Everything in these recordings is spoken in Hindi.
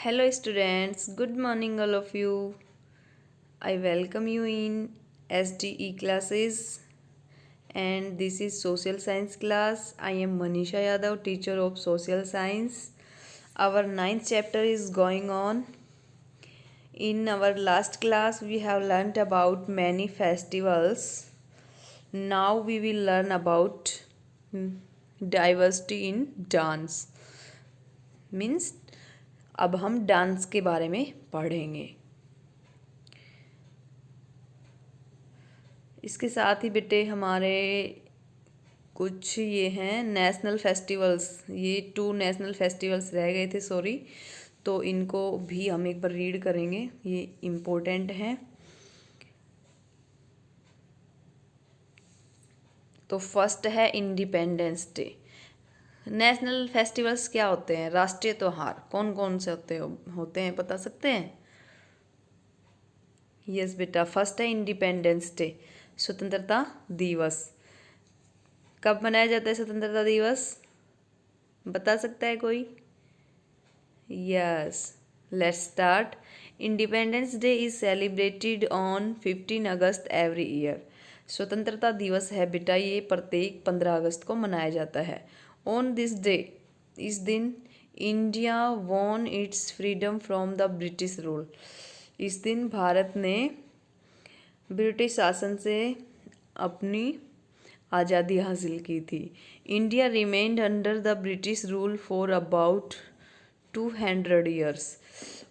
Hello, students. Good morning, all of you. I welcome you in SDE classes, and this is Social Science class. I am Manisha Yadav, teacher of Social Science. Our ninth chapter is going on. In our last class, we have learnt about many festivals. Now we will learn about diversity in dance. Means अब हम डांस के बारे में पढ़ेंगे। इसके साथ ही बेटे हमारे कुछ ये हैं नेशनल फेस्टिवल्स, ये 2 नेशनल फेस्टिवल्स रह गए थे, सॉरी, तो इनको भी हम एक बार रीड करेंगे, ये इम्पोर्टेंट हैं। तो फर्स्ट है इंडिपेंडेंस डे। नेशनल फेस्टिवल्स क्या होते हैं? राष्ट्रीय त्योहार कौन कौन से होते हैं बता सकते हैं? यस बेटा, फर्स्ट है इंडिपेंडेंस डे, स्वतंत्रता दिवस। कब मनाया जाता है स्वतंत्रता दिवस? बता सकता है कोई? Yes, let's start. Independence day is celebrated on 15 August every year. स्वतंत्रता दिवस है बेटा, ये प्रत्येक 15 अगस्त को मनाया जाता है। ऑन दिस डे, इस दिन, India won it's freedom from the British rule. इस दिन भारत ने ब्रिटिश शासन से अपनी आज़ादी हासिल की थी। India remained under the British rule for about 200 years.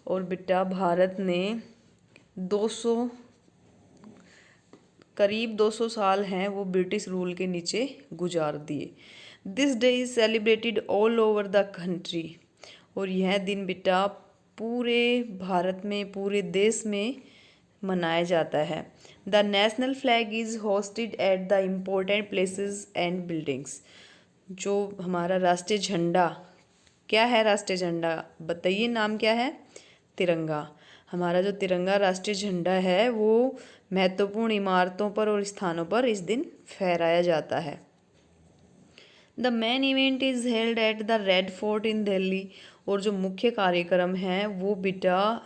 और बेटा भारत ने 200 करीब 200 साल हैं वो ब्रिटिश रूल के नीचे गुजार दिए। This day is celebrated all over the country. और यह दिन बेटा पूरे भारत में, पूरे देश में मनाया जाता है। The national flag is hosted at the important places and buildings. जो हमारा राष्ट्रीय झंडा, क्या है राष्ट्रीय झंडा? बताइए, नाम क्या है? तिरंगा। हमारा जो तिरंगा राष्ट्रीय झंडा है वो महत्वपूर्ण इमारतों पर और स्थानों पर इस दिन फहराया जाता है। The main event is held at the Red Fort in Delhi. और जो मुख्य कार्यक्रम है वो बेटा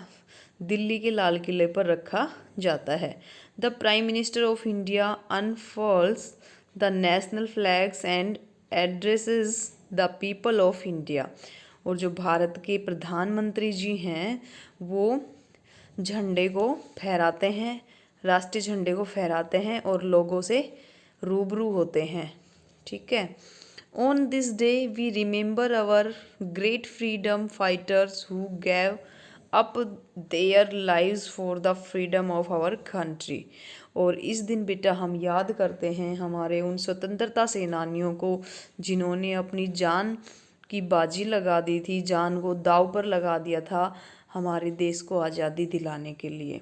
दिल्ली के लाल किले पर रखा जाता है। The prime minister of India unfurls the national flags and addresses the people of India. और जो भारत के प्रधानमंत्री जी हैं वो झंडे को फहराते हैं, राष्ट्रीय झंडे को फहराते हैं और लोगों से रूबरू होते हैं। ठीक है। On this day we remember our great freedom fighters who gave up their lives for the freedom of our country. और इस दिन बेटा हम याद करते हैं हमारे उन स्वतंत्रता सेनानियों को जिन्होंने अपनी जान की बाजी लगा दी थी, जान को दांव पर लगा दिया था हमारे देश को आज़ादी दिलाने के लिए।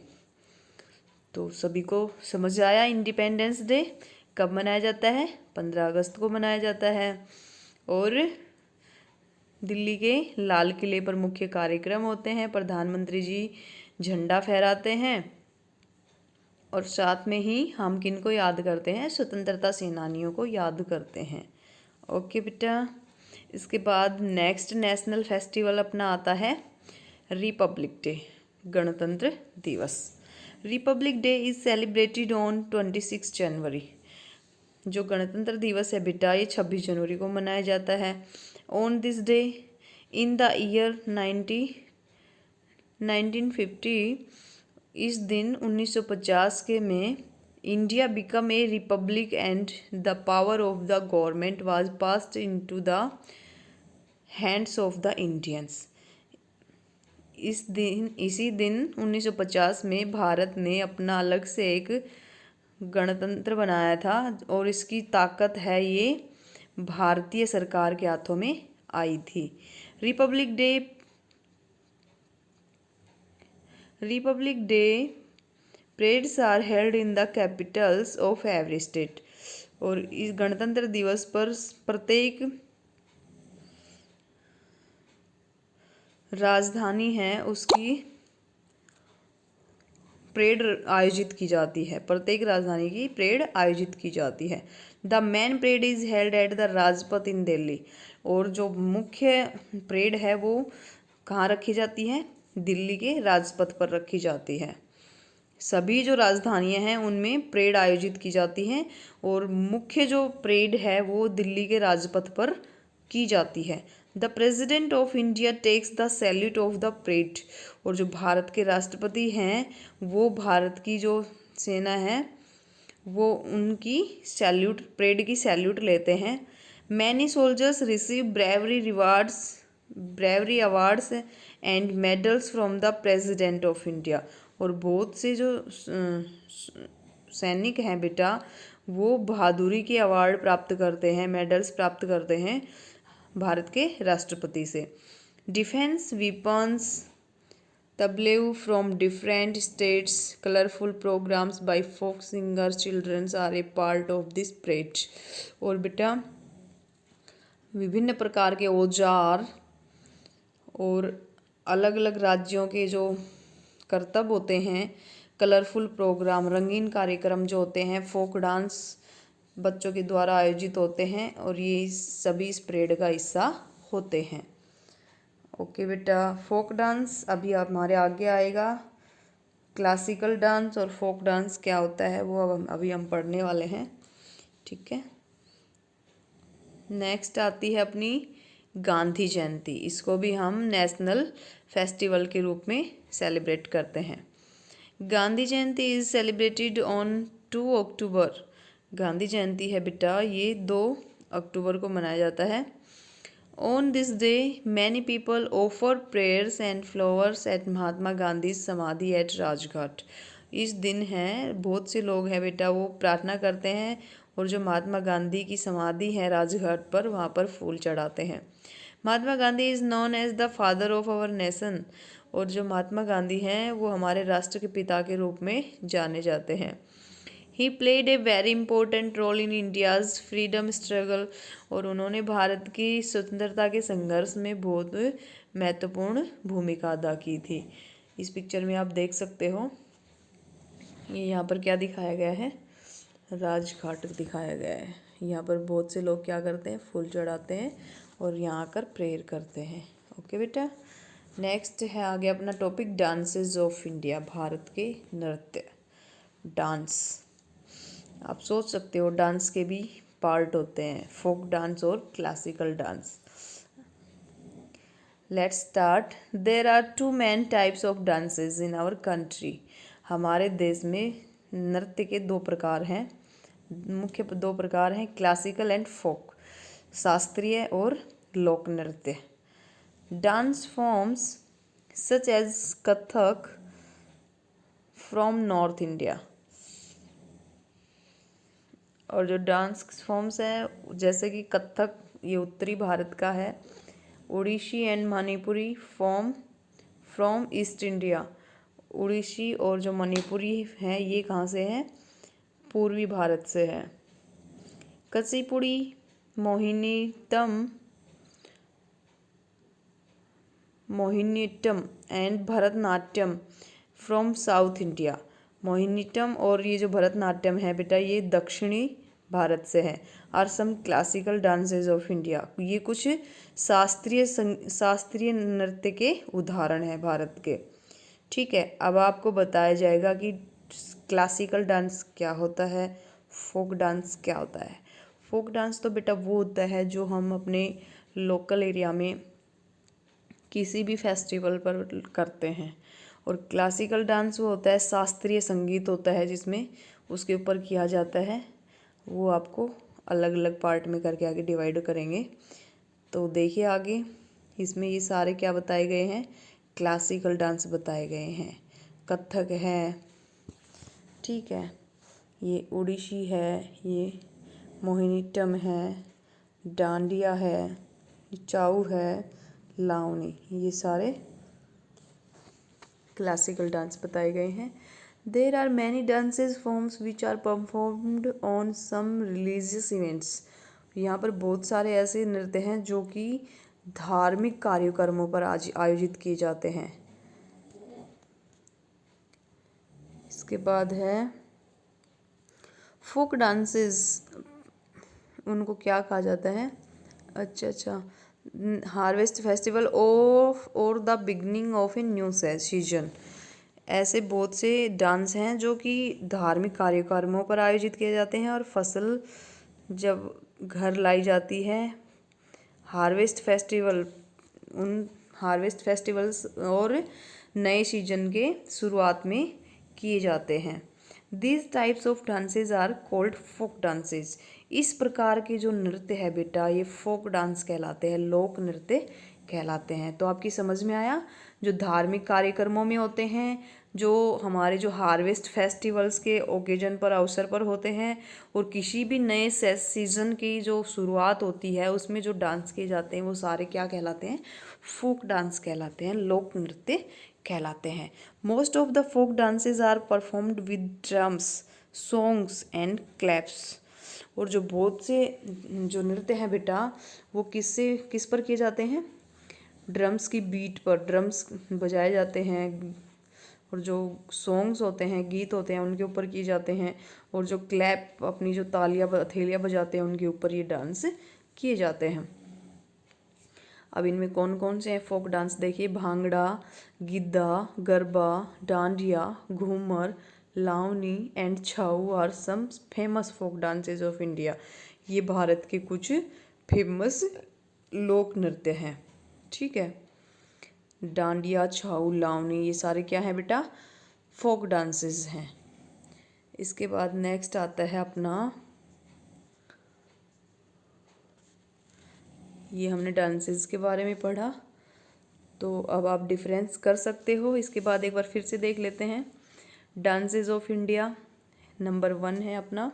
तो सभी को समझ आया इंडिपेंडेंस डे कब मनाया जाता है? 15 अगस्त को मनाया जाता है। और दिल्ली के लाल किले पर मुख्य कार्यक्रम होते हैं, प्रधानमंत्री जी झंडा फहराते हैं और साथ में ही हम किन को याद करते हैं? स्वतंत्रता सेनानियों को याद करते हैं। ओके बेटा, इसके बाद नेक्स्ट नेशनल फेस्टिवल अपना आता है रिपब्लिक डे, गणतंत्र दिवस। Republic day is celebrated on 26 जनवरी। जो गणतंत्र दिवस है बेटा ये 26 जनवरी को मनाया जाता है। On this day in the year 1950, इस दिन 1950 के में India become a Republic and the power of the government was passed into the hands of the Indians. इसी दिन 1950 में भारत ने अपना अलग से एक गणतंत्र बनाया था और इसकी ताकत है ये भारतीय सरकार के हाथों में आई थी। Republic Day parades are held in the capitals of every state. और इस गणतंत्र दिवस पर प्रत्येक राजधानी है उसकी परेड आयोजित की जाती है, प्रत्येक राजधानी की परेड आयोजित की जाती है। The main parade is held at the Rajpath in Delhi. और जो मुख्य परेड है वो कहाँ रखी जाती है? दिल्ली के राजपथ पर रखी जाती है। सभी जो राजधानियां हैं उनमें परेड आयोजित की जाती हैं और मुख्य जो परेड है वो दिल्ली के राजपथ पर की जाती है। The president of India takes the salute of the parade, और जो भारत के राष्ट्रपति हैं वो भारत की जो सेना है वो उनकी सैल्यूट, परेड की सैल्यूट लेते हैं। Many soldiers receive bravery awards and medals from the president of India, और बहुत से जो सैनिक हैं बेटा वो बहादुरी के अवार्ड प्राप्त करते हैं, मेडल्स प्राप्त करते हैं भारत के राष्ट्रपति से। Defence weapons tableaux from different states, colourful programmes by folk singers, childrens are a part of this parade, और बेटा विभिन्न प्रकार के औजार और अलग अलग राज्यों के जो करतब होते हैं, कलरफुल प्रोग्राम, रंगीन कार्यक्रम जो होते हैं, फोक डांस बच्चों के द्वारा आयोजित होते हैं और ये सभी इस परेड का हिस्सा होते हैं। ओके बेटा, फोक डांस अभी हमारे आगे आएगा। क्लासिकल डांस और फोक डांस क्या होता है वो अब अभी हम पढ़ने वाले हैं, ठीक है। नेक्स्ट आती है अपनी गांधी जयंती। इसको भी हम नेशनल फेस्टिवल के रूप में सेलिब्रेट करते हैं। Gandhi Jayanti is celebrated on 2 October. Gandhi Jayanti है बेटा ये 2 अक्टूबर को मनाया जाता है। On this day many people offer prayers and flowers at Mahatma Gandhi samadhi at Rajghat. इस दिन है बहुत से लोग हैं बेटा वो प्रार्थना करते हैं और जो महात्मा गांधी की समाधि है राजघाट पर वहाँ पर फूल चढ़ाते हैं। Mahatma Gandhi is known as the father of our nation, और जो महात्मा गांधी हैं वो हमारे राष्ट्र के पिता के रूप में जाने जाते हैं। He played a very important role in India's freedom struggle, और उन्होंने भारत की स्वतंत्रता के संघर्ष में बहुत महत्वपूर्ण भूमिका अदा की थी। इस पिक्चर में आप देख सकते हो ये यहाँ पर क्या दिखाया गया है, राजघाट दिखाया गया है। यहाँ पर बहुत से लोग क्या करते हैं, फूल चढ़ाते हैं और यहाँ आकर प्रेयर करते हैं। ओके बेटा, नेक्स्ट है आगे अपना topic dances of India, Bharat के नृत्य। डांस, आप सोच सकते हो डांस के भी पार्ट होते हैं, फोक डांस और classical dance. Let's start. There are 2 main types of dances in our country. हमारे देश में नृत्य के 2 प्रकार हैं, मुख्य 2 प्रकार हैं, क्लासिकल एंड फोक, शास्त्रीय और लोक नृत्य। Dance forms such as Kathak from North India, और जो डांस फॉर्म्स हैं जैसे कि कथक ये उत्तरी भारत का है, Odissi and Manipuri form from east India. Odissi और जो मणिपुरी हैं ये कहाँ से हैं, पूर्वी भारत से है। Kuchipudi, Mohiniyattam and Bharatanatyam from south India. Mohiniyattam और ये जो भरतनाट्यम है बेटा ये दक्षिणी भारत से है। और सम क्लासिकल डांसेस ऑफ इंडिया, ये कुछ शास्त्रीय नृत्य के उदाहरण हैं भारत के, ठीक है। अब आपको बताया जाएगा कि क्लासिकल डांस क्या होता है, फोक डांस क्या होता है। फोक डांस तो बेटा वो होता है जो हम अपने लोकल एरिया में किसी भी फेस्टिवल पर करते हैं, और क्लासिकल डांस वो होता है शास्त्रीय संगीत होता है जिसमें उसके ऊपर किया जाता है। वो आपको अलग अलग पार्ट में करके आगे डिवाइड करेंगे। तो देखिए आगे इसमें ये सारे क्या बताए गए हैं, क्लासिकल डांस बताए गए हैं। कथक है, ठीक है, ये ओडिशी है, ये मोहिनीअट्टम है, डांडिया है, चाऊ है, लावनी, ये सारे क्लासिकल डांस बताए गए हैं। There are many dances forms which are performed on some religious events. यहाँ पर बहुत सारे ऐसे नृत्य हैं जो कि धार्मिक कार्यक्रमों पर आज आयोजित किए जाते हैं। इसके बाद है फोक डांसेस, उनको क्या कहा जाता है, अच्छा हार्वेस्ट फेस्टिवल ऑफ और the beginning of a new season. ऐसे बहुत से डांस हैं जो कि धार्मिक कार्यक्रमों पर आयोजित किए जाते हैं और फसल जब घर लाई जाती है, हार्वेस्ट फेस्टिवल उन हार्वेस्ट फेस्टिवल्स और नए सीजन के शुरुआत में किए जाते हैं। These types of dances are called folk dances. इस प्रकार के जो नृत्य है बेटा, ये फोक डांस कहलाते हैं, लोक नृत्य कहलाते हैं। तो आपकी समझ में आया, जो धार्मिक कार्यक्रमों में होते हैं, जो हमारे जो हार्वेस्ट फेस्टिवल्स के ओकेजन पर, अवसर पर होते हैं, और किसी भी नए सीजन की जो शुरुआत होती है उसमें जो डांस किए जाते हैं वो सारे क्या कहलाते हैं? फोक डांस कहलाते हैं, लोक नृत्य कहलाते हैं। Most of the folk dances are performed with drums, songs and claps. और जो बहुत से जो नृत्य हैं बेटा, वो किस पर किए जाते हैं? ड्रम्स की बीट पर ड्रम्स बजाए जाते हैं, और जो सॉन्ग्स होते हैं, गीत होते हैं, उनके ऊपर किए जाते हैं, और जो क्लैप, अपनी जो तालियां हथेलियाँ बजाते हैं, उनके ऊपर ये डांस किए जाते हैं। अब इनमें कौन कौन से हैं फोक डांस देखिए। Bhangra, giddha, garba, dandiya, ghoomar, lavani and chhau are some famous folk dances of India. ये भारत के कुछ फेमस लोक नृत्य हैं। ठीक है, डांडिया, छाऊ, लावनी, ये सारे क्या हैं बेटा? फोक डांसेस हैं। इसके बाद नेक्स्ट आता है अपना, ये हमने डांसेस के बारे में पढ़ा, तो अब आप डिफरेंस कर सकते हो। इसके बाद एक बार फिर से देख लेते हैं। डांसेस ऑफ इंडिया नंबर 1 है अपना,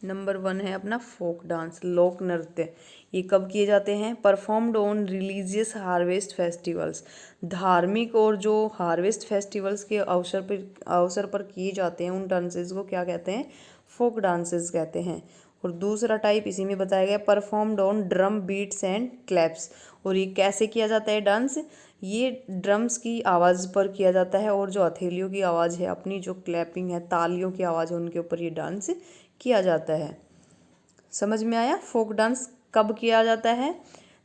नंबर 1 है अपना फोक डांस, लोक नृत्य। ये कब किए जाते हैं? Performed on religious harvest festivals. धार्मिक और जो हार्वेस्ट फेस्टिवल्स के अवसर पर किए जाते हैं, उन डांसेस को क्या कहते हैं? फोक डांसेस कहते हैं। और दूसरा टाइप इसी में बताया गया, performed on drum beats and claps. और ये कैसे किया जाता है डांस? ये ड्रम्स की आवाज़ पर किया जाता है, और जो हथेलियों की आवाज़ है, अपनी जो क्लैपिंग है, तालियों की आवाज़ है, उनके ऊपर ये डांस किया जाता है। समझ में आया? फोक डांस कब किया जाता है?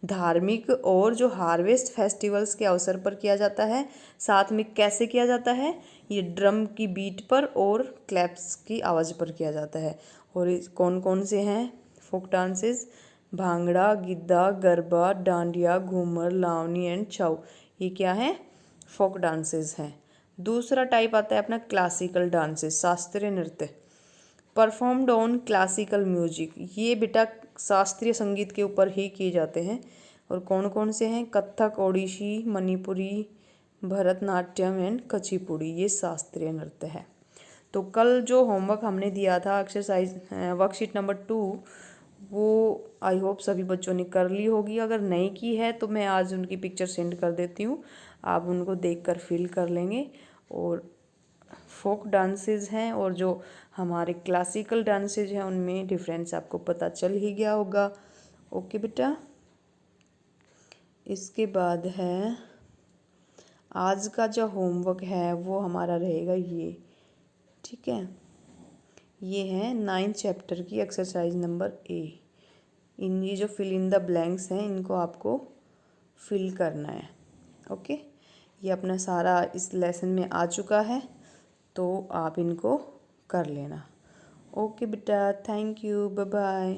धार्मिक और जो हार्वेस्ट फेस्टिवल्स के अवसर पर किया जाता है। साथ में कैसे किया जाता है? ये ड्रम की बीट पर और क्लैप्स की आवाज़ पर किया जाता है। और कौन कौन से हैं folk dances? Bhangra, giddha, garba, dandiya, ghoomar, lavani and chhau. ये क्या है? फोक डांसेस हैं। दूसरा टाइप आता है अपना क्लासिकल डांसेस, शास्त्रीय नृत्य। Performed on classical music. ये बेटा शास्त्रीय संगीत के ऊपर ही किए जाते हैं। और कौन कौन से हैं? कथक, ओडिशी, मणिपुरी, भरतनाट्यम एंड कुचिपुड़ी, ये शास्त्रीय नृत्य है। तो कल जो होमवर्क हमने दिया था, एक्सरसाइज वर्कशीट नंबर 2, वो आई होप सभी बच्चों ने कर ली होगी। अगर नहीं की है तो मैं आज उनकी पिक्चर सेंड कर देती हूँ, आप उनको देखकर फिल कर लेंगे। और फोक डांसेस हैं और जो हमारे क्लासिकल डांसेस हैं, उनमें डिफरेंस आपको पता चल ही गया होगा। ओके बेटा, इसके बाद है आज का जो होमवर्क है वो हमारा रहेगा ये। ठीक है, ये है 9th चैप्टर की एक्सरसाइज नंबर A। इन ये जो फिल इन द ब्लैंक्स हैं, इनको आपको फिल करना है। ओके, ये अपना सारा इस लेसन में आ चुका है, तो आप इनको कर लेना। ओके बेटा, थैंक यू, बाय बाय।